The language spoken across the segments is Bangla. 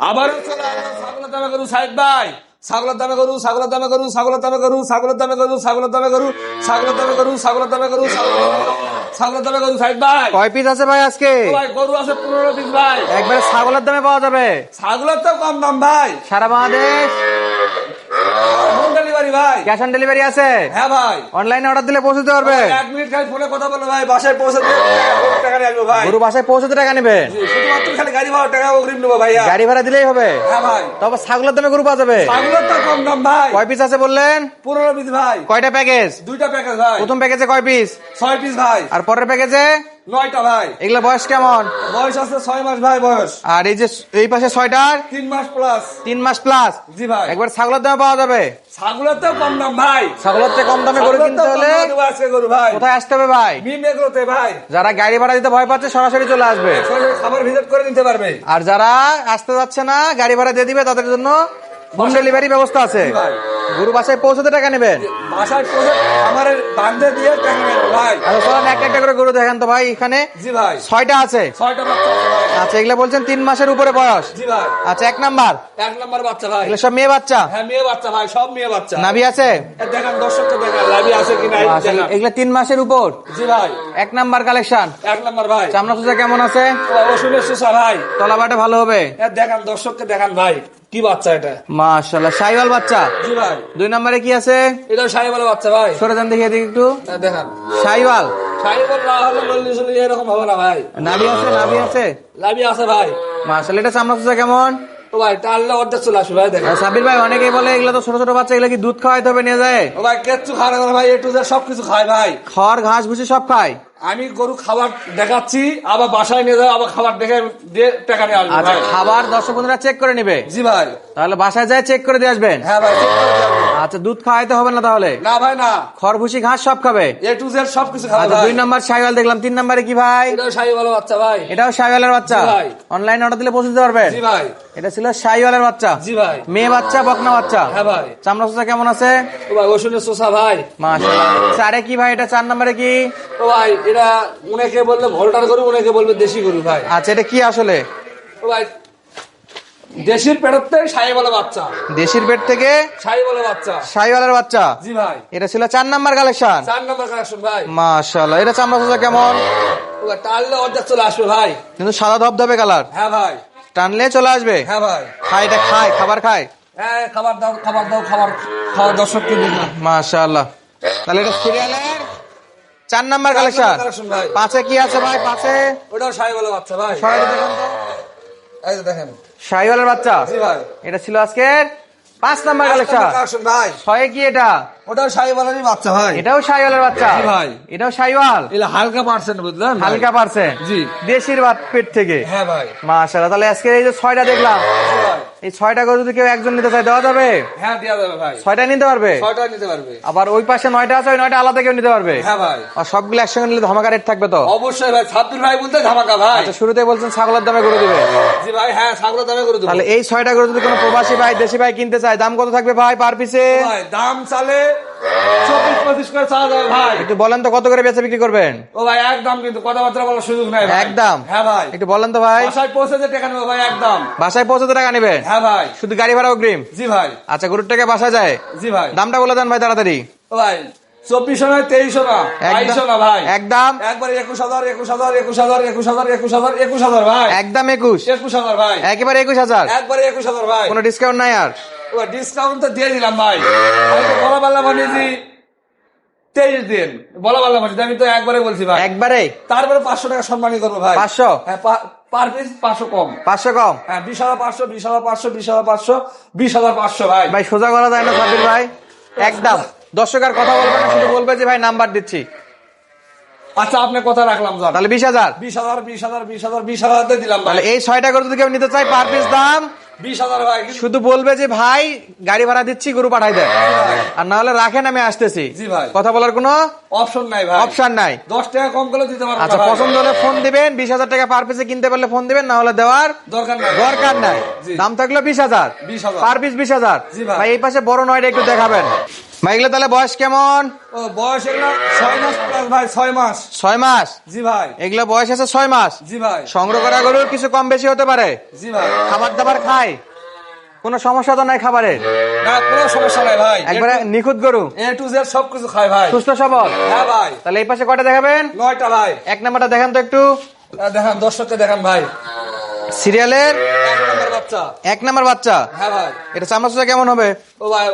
আবারও চলে আসলো ছাগলের দামে গরু সাইদ ভাই। ছাগলের দামে গরু, ছাগলের দামে গরু, ছাগলের দামে গরু, ছাগলের দামে গরু, ছাগলের দামে গরু, ছাগলের দামে গরু, ছাগলের দামে গরু, ছাগলের দামে গরু সাইদ ভাই। কয় পিস আছে ভাই আজকে? ভাই গরু আছে 15 পিস ভাই। একবারে ছাগলের দামে পাওয়া যাবে? ছাগলের তো কম দাম ভাই। সারা বাংলাদেশ হোম ডেলিভারি ভাই। ক্যাশ অন ডেলিভারি আছে? হ্যাঁ ভাই। অনলাইনে অর্ডার দিলে পৌঁছে দিতে পারবে? 1 মিনিট খালি ফোনে কথা বলো ভাই, বাসায় পৌঁছে দিয়ে টাকা নিয়ে আসবো ভাই। গরু বাসায় পৌঁছতে টাকা নেবেন? শুধুমাত্র খালি গাড়ি ভাড়া টাকা অগ্রিম নেবো ভাইয়া। গাড়ি ভাড়া দিলেই হবে? হ্যাঁ ভাই। তবে ছাগলের দামে গরু পাওয়া যাবে? ছাগলের তো কম দাম ভাই। কয় পিস আছে বললেন? 15 পিস ভাই। কয়টা প্যাকেজ? 2টা প্যাকেজ ভাই। প্রথম প্যাকেজে কয় পিস? 6 পিস ভাই। আর পরের প্যাকেজে? 9টা ভাই। এগুলো বয়স কেমন? বয়স আছে 6 মাস ভাই বয়স। আর এই যে এই পাশে 6টার 3 মাস প্লাস। 3 মাস প্লাস। জি ভাই। একবার ছাগলের দামে পাওয়া যাবে? ছাগলের তো কম দাম ভাই। ছাগলের চেয়ে কম দামে গরু কিনতে হলে গরু ভাই কোথায় আসতে হবে ভাই? মিম এগুলোতে ভাই। যারা গাড়ি ভাড়া দিতে ভয় পাচ্ছে সরাসরি চলে আসবে। সরাসরি খাবার ভিজিট করে নিতে পারবে। আর যারা আসতে যাচ্ছে না গাড়ি ভাড়া দিয়ে দিবে তাদের জন্য হোম ডেলিভারি ব্যবস্থা আছে। জি ভাই। গরু বাসায় পৌঁছতে টাকা নেবেন? বাসায় পৌঁছে খাবারের বান্ধে দিয়ে টাকা নেবেন ভাই। আচ্ছা চলেন একটা একটা করে গরু দেখেন তো ভাই। এখানে জি ভাই। 6টা আছে? 6টা বাচ্চা আছে ভাই। আচ্ছা এগুলা বলছেন 3 মাসের উপরে বয়স? জি ভাই। আচ্ছা 1 নাম্বার 1 নাম্বার বাচ্চা ভাই। এগুলো সব মেয়ে বাচ্চা? হ্যাঁ মেয়ে বাচ্চা ভাই, সব মেয়ে বাচ্চা। নাভি আছে? দেখেন দর্শককে দেখেন লাভি আছে কি নাই দেখেন। এগুলা 3 মাসের উপর? জি ভাই। 1 নাম্বার কালেকশন। 1 নাম্বার ভাই। চামড়া সুজা কেমন আছে? ওষুধের সুসা ভাই। তলাবাটা ভালো হবে? দেখেন দর্শককে দেখান ভাই কি বাচ্চা এটা। মাশাআল্লাহ শাইওয়াল বাচ্চা? জি ভাই। 2 নম্বরে কি আছে? এটা শাহিওয়ালা বাচ্চা ভাই। সরে যান দেখি এদিকে একটু। দেখেন শাইওয়াল শাহিওয়াল না হলে লল্লি চল্লি এরকম হবে না ভাই। নাভি আছে? নাভি আছে? লাভি আছে ভাই। মাশাআল্লাহ এটা চামড়া সুজা কেমন? ও ভাই টানলে অর্ধেক চলে আসবে ভাই। দেখেন সাবির ভাই অনেকেই বলে এগুলো তো ছোট ছোট বাচ্চা, এগুলো কি দুধ খাওয়াইতে হবে নিয়ে যায়? ও ভাই কিচ্ছু খায় না ভাই, একটু সবকিছু খায় ভাই। খড় ঘাস ভুসি সব খায়? আমি গরু খাবার দেখাচ্ছি, আবার বাসায় নিয়ে যাও, আবার খাবার দেখে দিয়ে টাকা নিয়ে আসবো আচ্ছা ভাই। খাবার দর্শক বন্ধুরা চেক করে নিবে? জি ভাই। তাহলে বাসায় যায় চেক করে দিয়ে আসবেন? হ্যাঁ ভাই check করে যাবো। আচ্ছা দুধ খাওয়াইতে হবে না তাহলে? না ভাই না, খড় ভুসি ঘাস সব খাবে? এ টু জেড সবকিছু খাবে আচ্ছা ভাই। 2 নাম্বার শাইওয়াল দেখলাম। 3 নাম্বারে কি ভাই? এটাও শাহিওয়ালা বাচ্চা ভাই। এটাও শাইওয়ালের বাচ্চা? জি ভাই। অনলাইনে অর্ডার দিলে পৌঁছে দিতে পারবেন? জি ভাই। এটা ছিল শাইওয়ালের বাচ্চা? জি ভাই। মেয়ে বাচ্চা বকনা বাচ্চা? হ্যাঁ ভাই। চামড়া সুজা কেমন আছে? ও ভাই ওষুধের সুসা ভাই। মাশাআল্লাহ। 4 কি ভাই? এটা 4 নাম্বারে কি? ও ভাই এটা অনেকে বললে ভোল্টার গরু, অনেকে বলবে দেশি গরু ভাই। আচ্ছা এটা কি আসলে? ও ভাই দেশির পেটের থেকে শাহিওয়ালা বাচ্চা। দেশির পেট থেকে শাহিওয়ালা বাচ্চা। শাইওয়ালের বাচ্চা? জি ভাই। এটা ছিল 4 নাম্বার কালেকশন? 4 নম্বর কালেকশন ভাই। মাশাআল্লাহ। এটা চামড়া সুজা কেমন? ও ভাই টানলে অর্ধেক চলে আসবে ভাই। কিন্তু সাদা ধবধবে কালার, হ্যাঁ ভাই। টানলে চলে আসবে? হ্যাঁ ভাই। খায় এটা খায়, খাবার খায়? হ্যাঁ খাবার দাও খাবার দাও, খাবার খাওয়া দর্শককে দিন। মাশাআল্লাহ। তাহলে এটা সিরিয়ালের 4 নাম্বার কালেকশন? কালেকশন ভাই। 5 কি আছে ভাই? 5 ওটাও শাহিওয়ালা বাচ্চা ভাই। সরাই দেখেন তো। এই যে দেখেন। শাইওয়ালের বাচ্চা? জি ভাই। এটা ছিল আজকের 5 নাম্বার কালেকশন। কালেকশন ভাই। 6 কি এটা? ওটাও শাহিওয়ালারই বাচ্চা ভাই। এটাও শাইওয়ালের বাচ্চা? জি ভাই। এটাও শাইওয়াল? এটা হালকা পার্সেন্ট বুঝলেন ভাই? হালকা পার্সেন্ট? জি। দেশির পেট থেকে? হ্যাঁ ভাই। মাশাআল্লাহ। তাহলে আজকে এই যে 6টা দেখলাম, জি ভাই। এই 6টা গরু যদি কেউ একজন নিতে চায় দেওয়া যাবে? হ্যাঁ দেওয়া যাবে ভাই। 6টা নিতে পারবে? 6টা নিতে পারবে। আবার ওই পাশে 9টা আছে, ওই 9টা আলাদা কেউ নিতে পারবে? হ্যাঁ ভাই। আর সবগুলো একসঙ্গে নিলে ধামাকা রেট থাকবে তো? অবশ্যই ভাই। সাব্বির ভাই বলতে ধামাকা ভাই। আচ্ছা শুরুতে বলছেন ছাগলের দামে গরু দিবে? জি ভাই। হ্যাঁ ছাগলের দামে করে দেবো। তাহলে এই 6টা গরু যদি কোনো প্রবাসী ভাই দেশি ভাই কিনতে চায় দাম কত থাকবে ভাই পার পিসে? ভাই দাম চালে 24-25 করে চাওয়া যাবে ভাই। একটু বলেন তো কত করে বেচা বিক্রি করবেন? ও ভাই একদম, কিন্তু কথাবার্তা বলার সুযোগ নাই ভাই। একদম? হ্যাঁ ভাই। একটু বলেন তো ভাই। বাসায় পৌঁছে যে টাকা নেবো ভাই একদম। বাসায় পৌঁছতে টাকা নেবেন? হ্যাঁ ভাই। শুধু গাড়ি ভাড়া অগ্রিম? জি ভাই। আচ্ছা গরুর টাকা বাসায় যায়? জি ভাই। দামটা বলে দেন ভাই তাড়াতাড়ি। ও ভাই 2400 নয় 2300 না 2200 না ভাই। একদম? একবার 21,000 21,000 21,000 21,000 21,000 21,000 ভাই। একদম 21? 21,000 ভাই। একেবারে 21,000? একবারে 21,000 ভাই। কোনো ডিসকাউন্ট নাই আর? ও ডিসকাউন্ট তো দিয়ে দিলাম ভাই। আমি তো বলা পারলাম মানে জি 23 দিন বলা পারলাম মানে, আমি তো একবারে বলছি ভাই। একবারে? তারপরে 500 টাকা সম্মানী করবো ভাই। 500? হ্যাঁ পার পিস 500 কম। 500 কম? হ্যাঁ 20,500 20,500 20,500 20,500 ভাই। ভাই সোজা করা যায় না সাবির ভাই? একদম। দর্শক আর কথা বলবে না, শুধু বলবে যে ভাই নাম্বার দিচ্ছি। আচ্ছা আপনি কথা রাখলাম জান। তাহলে 20,000? 20,000 20,000 20,000 20,000 দিয়ে দিলাম ভাই। তাহলে এই 6টা গরু যদি কেউ নিতে চায় পার পিস দাম 20,000 ভাই। শুধু বলবে যে ভাই গাড়ি ভাড়া দিচ্ছি গরু পাঠাই দেয়, আর না হলে রাখেন আমি আসতেছি। জি ভাই। কথা বলার কোনো অপশন নাই ভাই। অপশন নাই? 10 টাকা কম করে দিতে পারবো না আচ্ছা ভাই। পছন্দ হলে ফোন দিবেন, 20,000 টাকা পার পিসে কিনতে পারলে ফোন দিবেন, না হলে দেওয়ার দরকার নাই। দরকার নাই। জি। দাম থাকলো 20,000 20,000 পার পিস 20,000। জি ভাই। ভাই এই পাশে বড় 9টা একটু দেখাবেন। ভাই এগুলো তাহলে বয়স কেমন? ও বয়স এগুলো 6 মাস প্লাস ভাই, 6 মাস। 6 মাস। জি ভাই। এগুলো বয়স আছে 6 মাস। জি ভাই। সংগ্রহ করা গরুর কিছু কম বেশি হতে পারে। জি ভাই। খাবার দাবার খায়, কোনো সমস্যা তো নাই খাবারের? না কোনো সমস্যা নাই ভাই, একবারে নিখুঁত গরু, A to Z সবকিছু খায় ভাই। সুস্থ সবল। হ্যাঁ ভাই। তাহলে এই পাশে কয়টা দেখাবেন? 9টা ভাই। এক নাম্বারটা দেখান তো একটু। দেখান দর্শককে দেখান ভাই। সিরিয়ালের 1 নম্বর বাচ্চা। 1 নাম্বার বাচ্চা। হ্যাঁ ভাই। এটা চামড়া চোষা কেমন হবে? ও ভাই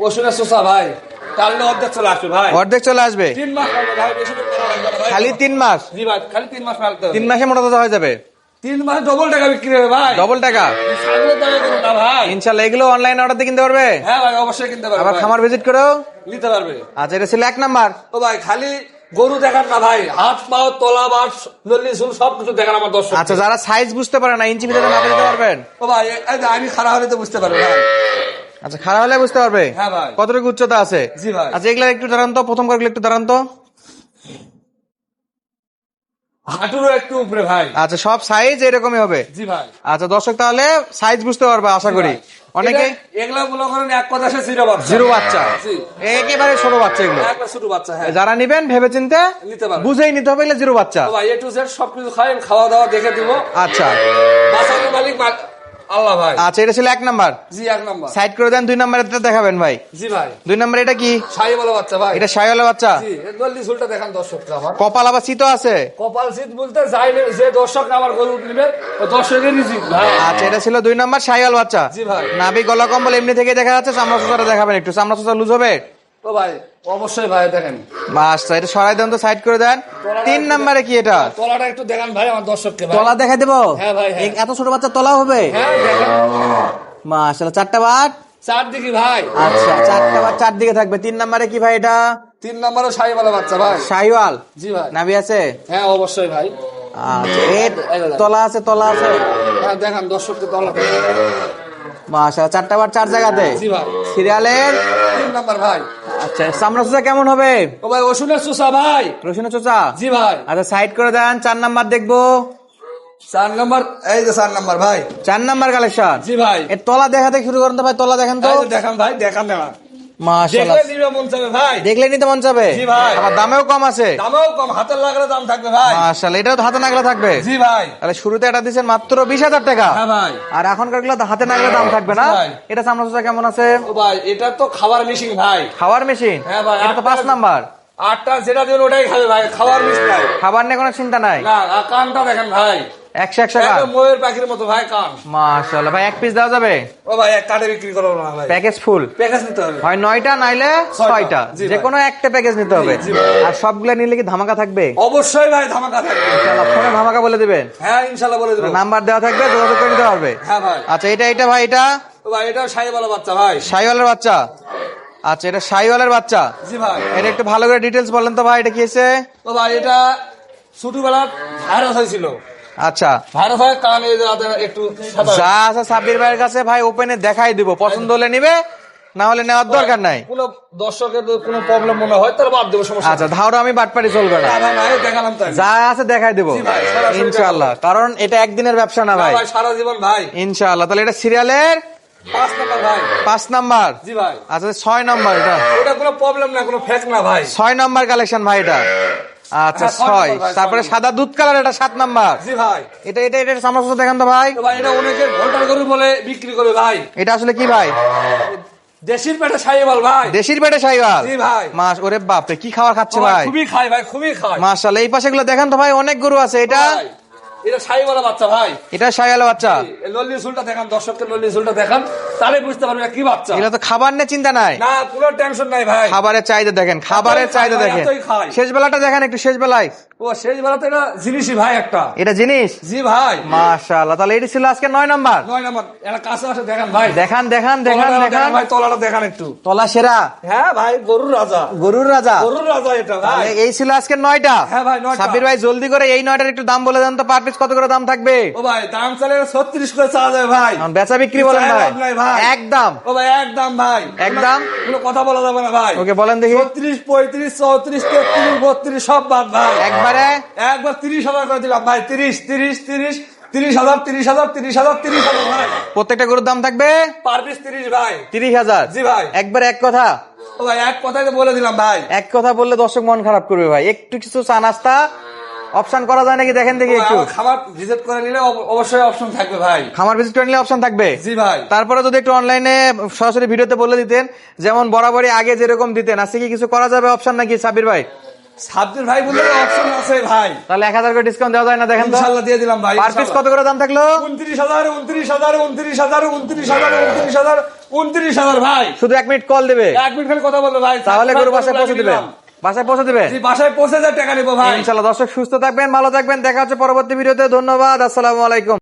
ওষুধের শোষা ভাই, টানলে অর্ধেক চলে আসবে ভাই। অর্ধেক চলে আসবে। 3 মাস লাগবে ভাই, বেশি দিন করা লাগবে না ভাই। খালি 3 মাস? জি ভাই, খালি 3 মাস লাগতে হবে। 3 মাসে মোটা তাজা হয়ে যাবে। 3 মাস ডবল টাকা বিক্রি হবে ভাই। ডবল টাকা? ছাগলের দামে করুন না ভাই। ইনশাল্লাহ এগুলো অনলাইন অর্ডার দিয়ে কিনতে পারবে? হ্যাঁ ভাই অবশ্যই কিনতে পারবে আবার ভাই। খামার ভিজিট করেও নিতে পারবে। আচ্ছা, এটা ছিল 1 নাম্বার। ও ভাই খালি গরু দেখান না ভাই, হাত পাও তলা বাট নল্লি চুল সবকিছু দেখান আমার দর্শক। আচ্ছা, যারা সাইজ বুঝতে পারে না, ইঞ্চি ভিতরে মাপে দিতে পারবেন? ও ভাই এই যে আমি খারাপ হলে তো বুঝতে পারবে ভাই। আচ্ছা, খারাপ হলে বুঝতে পারবে? হ্যাঁ ভাই। কতটুকু উচ্চতা আছে? জি ভাই। আচ্ছা, এগুলা একটু দাঁড়ান তো, প্রথম করে একটু দাঁড়ান তো। হাঁটুরও একটু উপরে ভাই। আচ্ছা, সব সাইজ এরকমই হবে? জি ভাই। আচ্ছা, দর্শক তাহলে সাইজ বুঝতে পারবে আশা করি। অনেকে এগুলা মনে করেন এক কথা সে জিরো বাচ্চা। জিরো বাচ্চা, জি। একেবারে ছোট বাচ্চা এগুলো। একবার ছোট বাচ্চা। হ্যাঁ যারা নিবেন ভেবে চিন্তে নিতে পারবে, বুঝেই নিতে হবে, এগুলো জিরো বাচ্চা। ও ভাই A to Z সবকিছু খাই, খাওয়া দাওয়া দেখে দিব। আচ্ছা বাসার মালিক আল্লাহ ভাই। আচ্ছা, এটা ছিল 1 নাম্বার। জি 1 নম্বর। সাইড করে দেন। 2 নাম্বার এটা দেখাবেন ভাই। জি ভাই। 2 নাম্বার এটা কি? শাহী বলা বাচ্চা ভাই। এটা শাহিওয়ালা বাচ্চা? জি নল্লি চুলটা দেখান দর্শককে আমার। কপাল আবার চিতো আছে? কপাল শীত বলতে যাই যে দর্শক আমার গরু নিবে ও দর্শকের রিজিক ভাই। আচ্ছা, এটা ছিল 2 নাম্বার শাহিওয়াল বাচ্চা। জি ভাই। নাভি গলা কম্বল এমনি থেকে দেখা যাচ্ছে। চামড়া চোষাটা দেখাবেন একটু, চামড়া চোষা লুজ হবে? ও ভাই অবশ্যই ভাই দেখেন। আচ্ছা, এটা সরাই দেন তো, সাইড করে দেন। 3 নাম্বারে কি এটা? তলাটা একটু দেখান ভাই আমার দর্শককে ভাই। তলা দেখাই দেবো? হ্যাঁ ভাই, হ্যাঁ। এত ছোট বাচ্চা তলা হবে? হ্যাঁ দেখেন। মাশাআল্লাহ, 4টা বাট। চারদিকে ভাই। আচ্ছা, 4টা বাট 4 দিকে থাকবে। 3 নাম্বারে কি ভাই এটা? 3 নম্বরে শাহী বলা বাচ্চা ভাই। শাহিওয়াল? জি ভাই। নাভি আছে? হ্যাঁ অবশ্যই ভাই। আচ্ছা, এর তলা আছে? তলা আছে? হ্যাঁ দেখান দর্শককে তলা। মাশাআল্লাহ, 4টা বাট 4 জায়গাতে। জি ভাই। সিরিয়ালের 3 নম্বর ভাই। আচ্ছা, চামড়া চোষা কেমন হবে? ও ভাই ওষুধের চুষা ভাই। রসুন চোষা? জি ভাই। আচ্ছা, সাইড করে দেন। 4 নাম্বার দেখবো। 4 নম্বর, এই যে 4 নম্বর ভাই। 4 নাম্বার কালেকশন? জি ভাই। এর তলা দেখা থেকে শুরু করেন তো ভাই, তলা দেখেন তো। এই যে দেখান ভাই, দেখান না মাশাআল্লাহ, দেখলে নিবে মন চাবে ভাই। দেখলে নিতে মন চাবে। জি ভাই। আবার দামেও কম আছে। দামেও কম, হাতের লাগলে দাম থাকবে ভাই। মাশাআল্লাহ, এটাও তো হাতে নাগলা থাকবে? জি ভাই। তাহলে শুরুতে এটা দিচ্ছেন মাত্র 20,000 টাকা। হ্যাঁ ভাই। আর এখনকার গুলো হাতে নাগলা দাম থাকবে না? জি ভাই। এটা চামড়া চোষা কেমন আছে? ও ভাই এটা তো খাবার মেশিন ভাই। খাওয়ার মেশিন? হ্যাঁ ভাই। এটা তো 5 নাম্বার। 8টা যেটা দিবেন ওটাই খাবে ভাই, খাবার মিস নাই। খাবার নিয়ে কোনো চিন্তা নাই? না আর কানটা দেখেন ভাই, 100 টাকা? একদম ময়ূর পাখির মতো ভাই কান। মাশাআল্লাহ ভাই, 1 পিস দেওয়া যাবে? ও ভাই এক কাটে বিক্রি করবো না ভাই, প্যাকেজ ফুল? প্যাকেজ নিতে হবে। হয় 9টা নাইলে 6টা, জি ভাই। যে কোনো একটা প্যাকেজ নিতে হবে। জি ভাই। আর সবগুলা নিলে কি ধামাকা থাকবে? অবশ্যই ভাই ধামাকা থাকবে। ইনশাআল্লাহ ফোনে ধামাকা বলে দিবেন। হ্যাঁ ইনশাল্লাহ বলে দেবো। নাম্বার দেওয়া থাকবে, যোগাযোগ করে নিতে পারবে। হ্যাঁ ভাই। আচ্ছা, এটা ভাই, এটা ও ভাই এটা শাহীওয়ালা বাচ্চা ভাই। শাহিওয়ালের বাচ্চা? আচ্ছা, এটা শাহিওয়ালের বাচ্চা। জি ভাই। এটা একটু ভালো করে ডিটেলস বলেন তো ভাই, এটা কি হয়েছে? ও ভাই এটা ছোটবেলা ভাইরাস হয়েছিল, আচ্ছা, ভাইরাস হয় কান এই যে একটু সাদা। যা আছে সাব্বির ভাইয়ের কাছে ভাই ওপেনে দেখাই দিব, পছন্দ হলে নিবে, না হলে নেওয়ার দরকার নাই। কোনো দর্শকের যদি কোনো প্রবলেম মনে হয় তাহলে বাদ দেবো, সমস্যা আচ্ছা, ধাওরা আমি বাটপারি চলবে না, না ভাই দেখালাম তাই। যা আছে দেখাই দিব জি ভাই, সরাসরি ইনশাআল্লাহ, কারণ এটা একদিনের ব্যবসা না না ভাই, ভাই সারা জীবন ভাই। ইনশাআল্লাহ। তাহলে এটা সিরিয়ালের 5 নম্বর ভাই। 5 নাম্বার? জি ভাই। আচ্ছা, 6 নাম্বার। এটা ওটা কোনো প্রবলেম না, কোনো ফেক না ভাই। 6 নাম্বার কালেকশন ভাই এটা। আচ্ছা, হ্যাঁ, 6 6। নাম্বার ভাই, তারপরে 6 সাদা দুধ কালার, এটা 7 নাম্বার। জি ভাই। এটা সামনে দেখান তো ভাই। তো ভাই এটা অনেকে ভোল্টার গরু বলে বিক্রি করে ভাই, এটা আসলে কি ভাই? দেশির পেটে শাহীওয়াল ভাই। দেশির পেটে শাহিওয়াল? জি ভাই। মাস, ওরে বাপ রে, কি খাবার খাচ্ছে ভাই! খুবই খাই ভাই, খুবই খাই। মাশাআল্লাহ, এই পাশে গুলো দেখান তো ভাই, অনেক গরু আছে। এটা ভাই, এটা শাহীওয়ালা বাচ্চা ভাই। এটা শাহিওয়াল বাচ্চা? এই লল্লি ঝুলটা দেখান দর্শককে, লল্লি ঝুলটা দেখান, তাহলে বুঝতে পারবে কি বাচ্চা। এগুলো তো খাবার নিয়ে চিন্তা নাই, না কোনো টেনশন নাই ভাই। খাবারের চাহিদা দেখেন, খাবারের এতই চাহিদা খায়, দেখেন। এতই খায়। শেষ বেলাটা দেখেন একটু, শেষ বেলায় ও শেষ বেলাতে এটা জিনিসই ভাই একটা। এটা জিনিস? জি ভাই। মাশাআল্লাহ, তাহলে এটি ছিল আজকে 9 নাম্বার। 9 নম্বর। এটা কাছে আসে দেখান ভাই, দেখান দেখান দেখান তলাটা দেখান ভাই, তলাটা দেখান একটু। তলা সেরা, হ্যাঁ ভাই, গরুর রাজা, গরুর রাজা। গরুর রাজা এটা ভাই। তাহলে এই ছিল আজকে 9টা। হ্যাঁ ভাই 9টা। সাব্বির ভাই জলদি করে এই 9টার একটু দাম বলে দেন তো, পার পিস কত করে দাম থাকবে? ও ভাই দাম চালে 36 করে চাওয়া যাবে ভাই। এখন বেচা বিক্রি বলেন চায় ভাই, লাভ নাই ভাই। একদম। ও ভাই একদম ভাই, একদম? কোনো কথা বলা যাবে না ভাই। ওকে বলেন দেখি। 36, 35, 34, 33, 32 সব বাদ ভাই। একবারে একবার 30,000 করে দিলাম ভাই। 30,000, 30,000, 30,000, 30,000 ভাই। প্রত্যেকটা গরুর দাম থাকবে পার পিস 30 ভাই। 30,000? জি ভাই। একবারে এক কথা ও ভাই এক কথাই তো বলে দিলাম ভাই। এক কথা বললে দর্শক মন খারাপ করবে ভাই, একটু কিছু চা নাস্তা অপশন করা যায় নাকি দেখেন দেখি একটু। আমার খাবার ভিজিট করে নিলে অবশ্যই অপশন থাকবে ভাই। খামার ভিজিট করে নিলে অপশন থাকবে। জি ভাই। তারপরে যদি একটু অনলাইনে সরাসরি ভিডিওতে বলে দিতেন, যেমন বরাবরই আগে যেরকম দিতেন, আজকে কি কিছু করা যাবে অপশন নাকি সাব্বির ভাই? সাব্বির ভাই বললে অপশন আছে ভাই। তাহলে 1000 করে ডিসকাউন্ট দেওয়া যায় না দেখেন তো? ইনশাআল্লাহ দিয়ে দিলাম ভাই। পার পিস কত করে দাম থাকলো? 29,000 29,000 29,000 29,000 29,000 29,000 ভাই। শুধু 1 মিনিট কল দিবে, 1 মিনিট খালি কথা বলবে ভাই। তাহলে গরু বাসায় পৌঁছে দিবে। বাসায় পৌঁছে দিবে জি, বাসায় পৌঁছে যায় টাকা নেবো ভাই। ইনশাআল্লাহ। দর্শক সুস্থ থাকবেন, ভালো থাকবেন, দেখা হচ্ছে পরবর্তী ভিডিওতে। ধন্যবাদ, আসসালামু আলাইকুম।